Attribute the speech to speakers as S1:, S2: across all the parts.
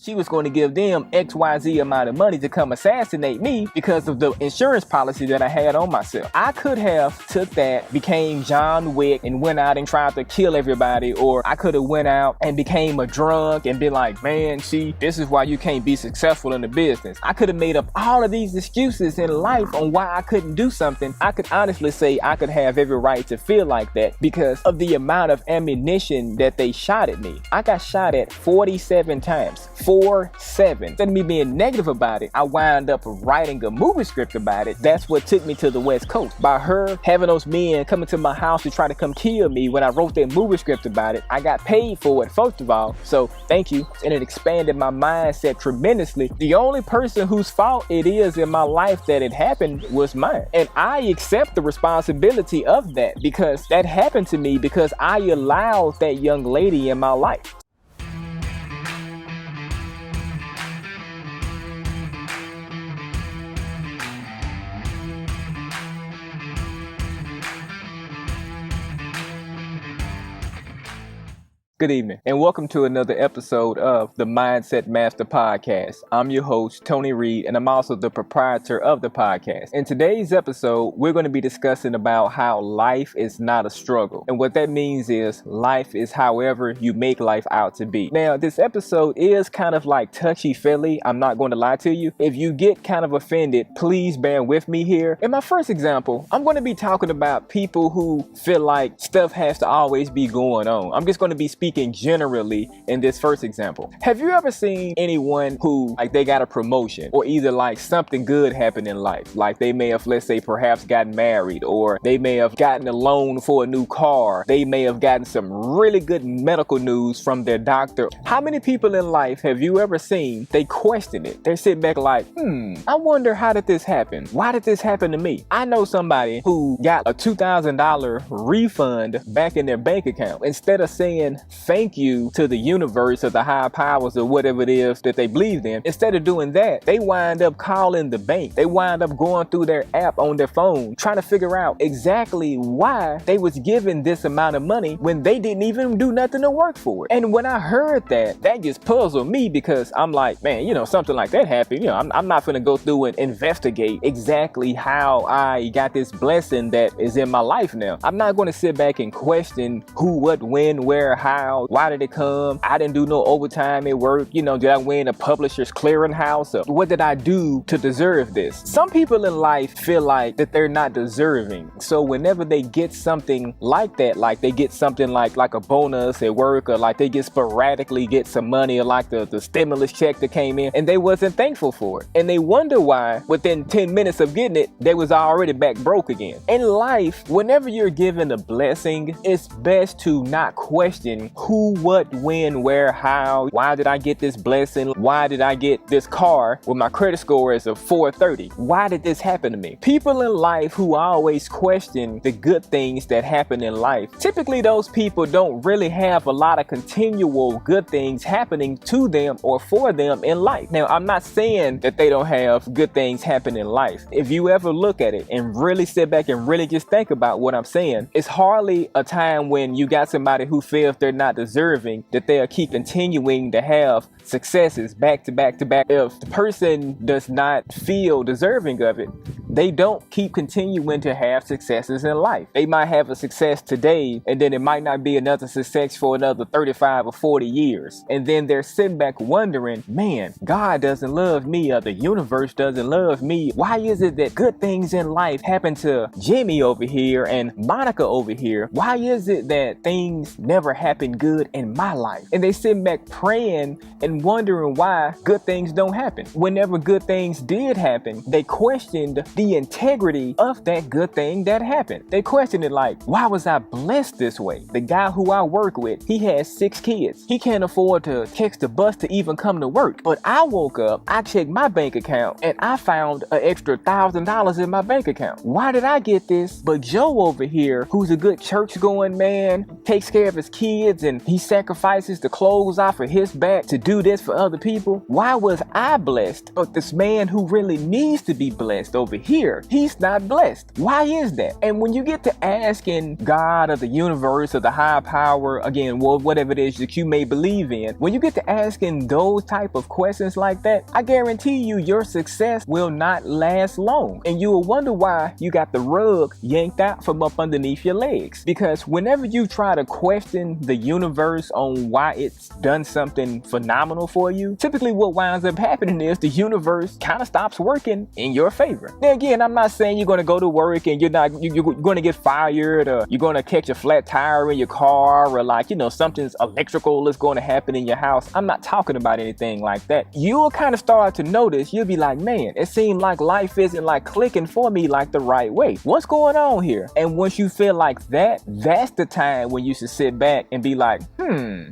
S1: she was going to give them XYZ amount of money to come assassinate me because of the insurance policy that I had on myself. I could have took that, became John Wick, and went out and tried to kill everybody, or I could have went out and became a drunk and been like, man, see, this is why you can't be successful in the business. I could have made up all of these excuses in life on why I couldn't do something. I could honestly say I could have every right to feel like that because of the amount of ammunition that they shot at me. I got shot at 47 times. 47. Instead of me being negative about it, I wound up writing a movie script about it. That's what took me to the West Coast. By her having those men coming to my house to try to come kill me when I wrote that movie script about it, I got paid for it, first of all. So thank you. And it expanded my mindset tremendously. The only person whose fault it is in my life that it happened was mine. And I accept the responsibility of that because that happened to me because I allowed that young lady in my life. Good evening, and welcome to another episode of the Mindset Master Podcast. I'm your host, Tony Reed, and I'm also the proprietor of the podcast. In today's episode, we're going to be discussing about how life is not a struggle. And what that means is life is however you make life out to be. Now, this episode is kind of like touchy-feely. I'm not going to lie to you. If you get kind of offended, please bear with me here. In my first example, I'm going to be talking about people who feel like stuff has to always be going on. I'm just going to be speaking generally in this first example. Have you ever seen anyone who like they got a promotion or either like something good happened in life? Like they may have, let's say, perhaps gotten married, or they may have gotten a loan for a new car. They may have gotten some really good medical news from their doctor. How many people in life have you ever seen they question it? They're sitting back like, I wonder, how did this happen? Why did this happen to me? I know somebody who got a $2,000 refund back in their bank account. Instead of saying thank you to the universe or the higher powers or whatever it is that they believe in, instead of doing that, they wind up calling the bank. They wind up going through their app on their phone, trying to figure out exactly why they was given this amount of money when they didn't even do nothing to work for it. And when I heard that, that just puzzled me because I'm like, man, something like that happened. I'm not going to go through and investigate exactly how I got this blessing that is in my life now. I'm not going to sit back and question who, what, when, where, how. Why did it come? I didn't do no overtime at work. Did I win a publisher's clearinghouse? Or what did I do to deserve this? Some people in life feel like that they're not deserving. So whenever they get something like that, like they get something like a bonus at work, or like they get sporadically get some money, or like the stimulus check that came in, and they wasn't thankful for it. And they wonder why within 10 minutes of getting it, they was already back broke again. In life, whenever you're given a blessing, it's best to not question who, what, when, where, how. Why did I get this blessing? Why did I get this car when my credit score is a 430? Why did this happen to me? People in life who always question the good things that happen in life, typically those people don't really have a lot of continual good things happening to them or for them in life. Now, I'm not saying that they don't have good things happen in life. If you ever look at it and really sit back and really just think about what I'm saying, it's hardly a time when you got somebody who feels they're not deserving that they'll keep continuing to have successes back to back to back. If the person does not feel deserving of it, they don't keep continuing to have successes in life. They might have a success today, and then it might not be another success for another 35 or 40 years. And then they're sitting back wondering, man, God doesn't love me, or the universe doesn't love me. Why is it that good things in life happen to Jimmy over here and Monica over here? Why is it that things never happen good in my life? And they sit back praying and wondering why good things don't happen. Whenever good things did happen, they questioned the integrity of that good thing that happened. They questioned it like, why was I blessed this way? The guy who I work with, he has 6 kids. He can't afford to catch the bus to even come to work. But I woke up, I checked my bank account, and I found an extra $1,000 in my bank account. Why did I get this? But Joe over here, who's a good church-going man, takes care of his kids, and he sacrifices the clothes off of his back to do this for other people. Why was I blessed? But this man who really needs to be blessed over here here, he's not blessed. Why is that? And when you get to asking God or the universe or the high power, again, whatever it is that you may believe in, when you get to asking those type of questions like that, I guarantee you your success will not last long. And you will wonder why you got the rug yanked out from up underneath your legs. Because whenever you try to question the universe on why it's done something phenomenal for you, typically what winds up happening is the universe kind of stops working in your favor. Now again, I'm not saying you're going to go to work and you're going to get fired, or you're going to catch a flat tire in your car, or like, something's electrical is going to happen in your house. I'm not talking about anything like that. You'll kind of start to notice, you'll be like, man, it seems like life isn't like clicking for me like the right way. What's going on here? And once you feel like that, that's the time when you should sit back and be like,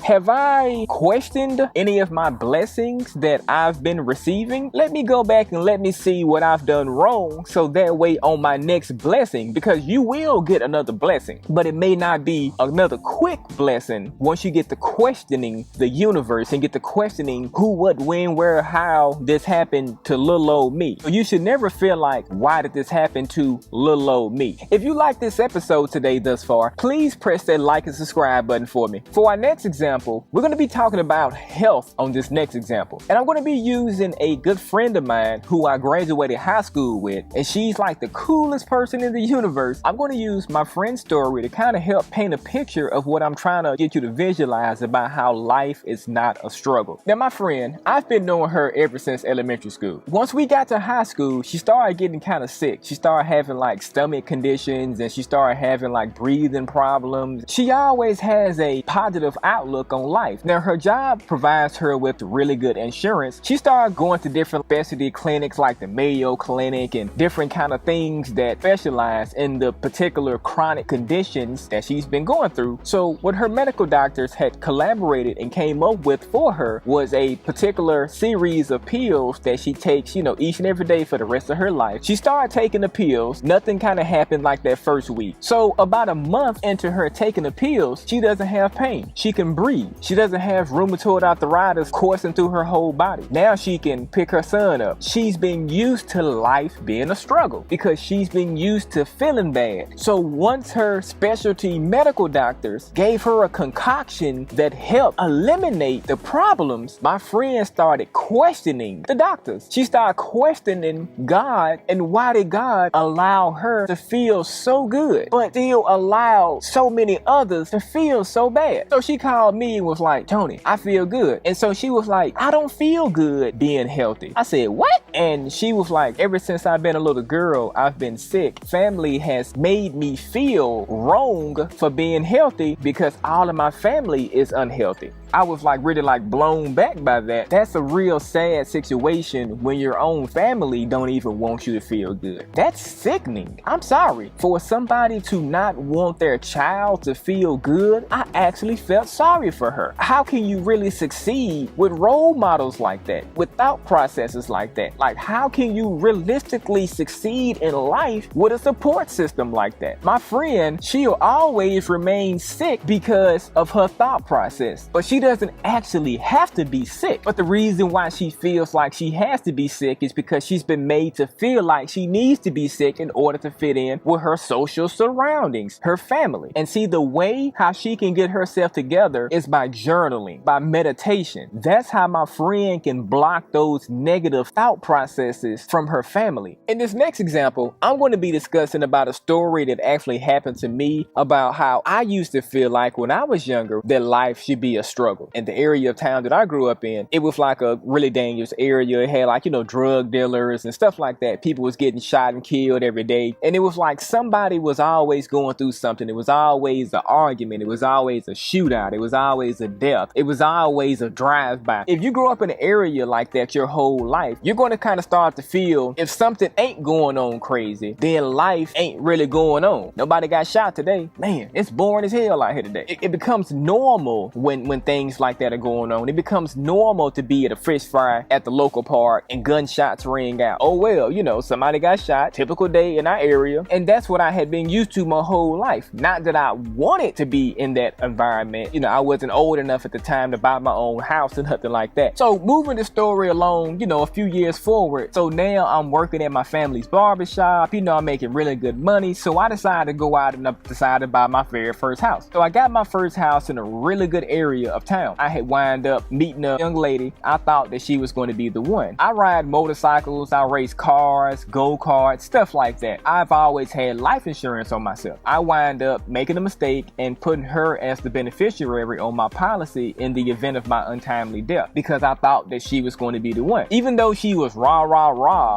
S1: have I questioned any of my blessings that I've been receiving? Let me go back and let me see what I've done wrong, so that way on my next blessing, because you will get another blessing, but it may not be another quick blessing once you get to questioning the universe and get to questioning who, what, when, where, how this happened to little old me. So you should never feel like, why did this happen to little old me? If you like this episode today thus far, please press that like and subscribe button for me. For our next example, we're going to be talking about health on this next example. And I'm going to be using a good friend of mine who I graduated high school with, and she's like the coolest person in the universe. I'm going to use my friend's story to kind of help paint a picture of what I'm trying to get you to visualize about how life is not a struggle. Now, my friend, I've been knowing her ever since elementary school. Once we got to high school, she started getting kind of sick. She started having like stomach conditions, and she started having like breathing problems. She always has a positive outlook on life. Now, her job provides her with really good insurance. She started going to different specialty clinics like the Mayo Clinic and different kind of things that specialize in the particular chronic conditions that she's been going through. So what her medical doctors had collaborated and came up with for her was a particular series of pills that she takes, each and every day for the rest of her life. She started taking the pills. Nothing kind of happened like that first week. So about a month into her taking the pills, she doesn't have pain. She can breathe. She doesn't have rheumatoid arthritis coursing through her whole body. Now she can pick her son up. She's been used to life being a struggle because she's been used to feeling bad. So once her specialty medical doctors gave her a concoction that helped eliminate the problems, my friend started questioning the doctors. She started questioning God, and why did God allow her to feel so good but still allow so many others to feel so bad? So she called me and was like, Tony, I feel good. And so she was like, I don't feel good being healthy. I said, what? And she was like, ever since I've been a little girl, I've been sick. Family has made me feel wrong for being healthy because all of my family is unhealthy. I was like really like blown back by that. That's a real sad situation when your own family don't even want you to feel good. That's sickening. I'm sorry. For somebody to not want their child to feel good, I actually felt sorry for her. How can you really succeed with role models like that, with thought processes like that? Like, how can you realistically succeed in life with a support system like that? My friend, she'll always remain sick because of her thought process, but she doesn't actually have to be sick. But the reason why she feels like she has to be sick is because she's been made to feel like she needs to be sick in order to fit in with her social surroundings, her family. And see, the way how she can get herself together is by journaling, by meditation. That's how my friend can block those negative thought processes from her family. In this next example, I'm going to be discussing about a story that actually happened to me about how I used to feel like when I was younger that life should be a struggle. In the area of town that I grew up in, it was like a really dangerous area. It had like, drug dealers and stuff like that. People was getting shot and killed every day. And it was like somebody was always going through something. It was always an argument. It was always a shootout. It was always a death. It was always a drive-by. If you grew up in an area like that your whole life, you're going to kind of start to feel if something ain't going on crazy, then life ain't really going on. Nobody got shot today. Man, it's boring as hell out here today. It becomes normal when things things like that are going on. It becomes normal to be at a fish fry at the local park and gunshots ring out. Oh well, somebody got shot, typical day in our area. And that's what I had been used to my whole life. Not that I wanted to be in that environment. I wasn't old enough at the time to buy my own house and nothing like that. So moving the story along, a few years forward. So now I'm working at my family's barbershop. I'm making really good money. So I decided to go out and I decided to buy my very first house. So I got my first house in a really good area of town. I had wind up meeting a young lady. I thought that she was going to be the one. I ride motorcycles, I race cars, go-karts, stuff like that. I've always had life insurance on myself. I wind up making a mistake and putting her as the beneficiary on my policy in the event of my untimely death because I thought that she was going to be the one. Even though she was rah.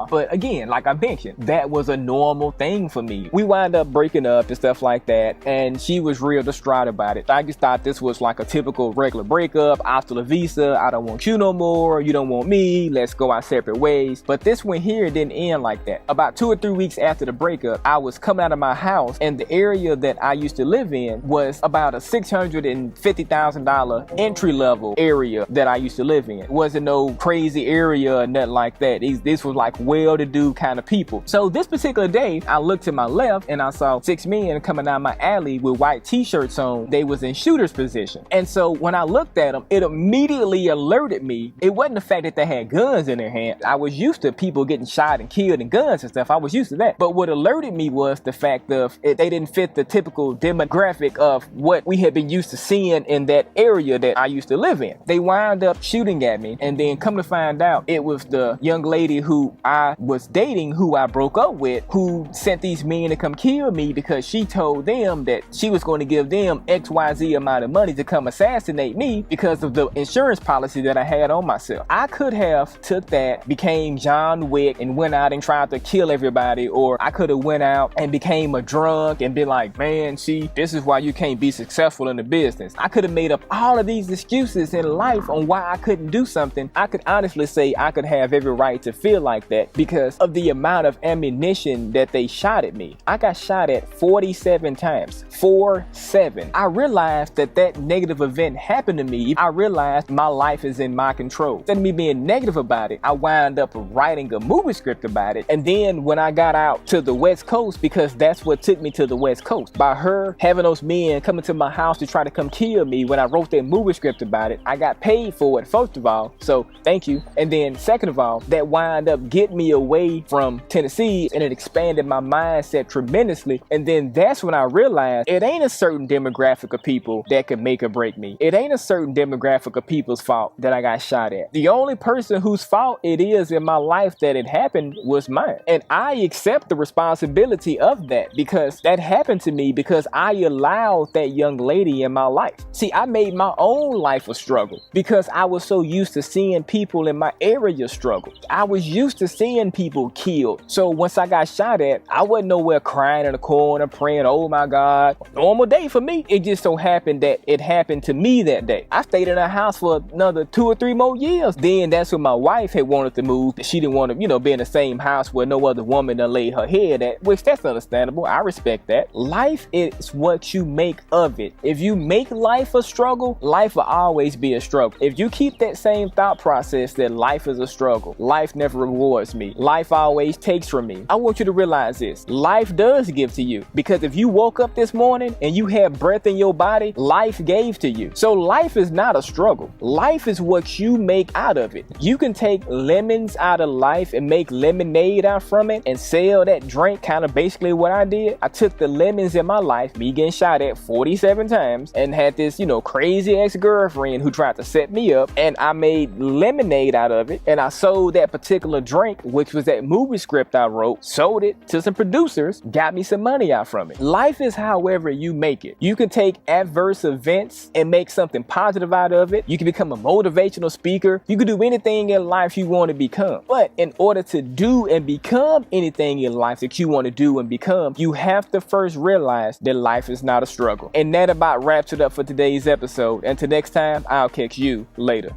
S1: But again, like I mentioned, that was a normal thing for me. We wind up breaking up and stuff like that, and she was real distraught about it. I just thought this was like a typical regular breakup. Hasta la vista, I don't want you no more, you don't want me, let's go our separate ways. But this one here didn't end like that. About 2 or 3 weeks after the breakup, I was coming out of my house, and the area that I used to live in was about a $650,000 entry level area that I used to live in. It wasn't no crazy area or nothing like that. This was like well-to-do kind of people. So this particular day, I looked to my left and I saw 6 men coming down my alley with white t-shirts on. They was in shooter's position. And so when I looked at them, it immediately alerted me. It wasn't the fact that they had guns in their hand. I was used to people getting shot and killed and guns and stuff. I was used to that. But what alerted me was the fact of they didn't fit the typical demographic of what we had been used to seeing in that area that I used to live in. They wound up shooting at me, and then come to find out it was the young lady who I was dating, who I broke up with, who sent these men to come kill me because she told them that she was going to give them XYZ amount of money to come assassinate me because of the insurance policy that I had on myself. I could have took that, became John Wick and went out and tried to kill everybody, or I could have went out and became a drunk and been like, man, see, this is why you can't be successful in the business. I could have made up all of these excuses in life on why I couldn't do something. I could honestly say I could have every right to feel like that because of the amount of ammunition that they shot at me. I got shot at 47 times. 47. I realized that negative event happened to me. I realized my life is in my control. Instead of me being negative about it, I wound up writing a movie script about it. And then when I got out to the West Coast, because that's what took me to the West Coast, by her having those men coming to my house to try to come kill me, when I wrote that movie script about it, I got paid for it, first of all, so thank you. And then second of all, that wound up getting me away from Tennessee, and it expanded my mindset tremendously. And then that's when I realized it ain't a certain demographic of people that could make or break me. It ain't a certain demographic of people's fault that I got shot at. The only person whose fault it is in my life that it happened was mine. And I accept the responsibility of that because that happened to me because I allowed that young lady in my life. See, I made my own life a struggle because I was so used to seeing people in my area struggle. I was used to seeing people killed. So once I got shot at, I wasn't nowhere crying in a corner praying, oh my God. Normal day for me. It just so happened that it happened to me that day. I stayed in a house for another 2 or 3 more years. Then that's when my wife had wanted to move. She didn't want to, be in the same house where no other woman done laid her head at, which that's understandable. I respect that. Life is what you make of it. If you make life a struggle, life will always be a struggle. If you keep that same thought process that life is a struggle, life never rewards me. Life always takes from me. I want you to realize this. Life does give to you because if you woke up this morning and you have breath in your body, life gave to you. So life is not a struggle. Life is what you make out of it. You can take lemons out of life and make lemonade out from it and sell that drink, kind of basically what I did. I took the lemons in my life, me getting shot at 47 times, and had this, crazy ex-girlfriend who tried to set me up, and I made lemonade out of it, and I sold that particular drink, which was that movie script I wrote, sold it to some producers, got me some money out from it. Life is however you make it. You can take adverse events and make something positive out of it. You can become a motivational speaker. You can do anything in life you want to become. But in order to do and become anything in life that you want to do and become, you have to first realize that life is not a struggle. And that about wraps it up for today's episode. Until next time, I'll catch you later.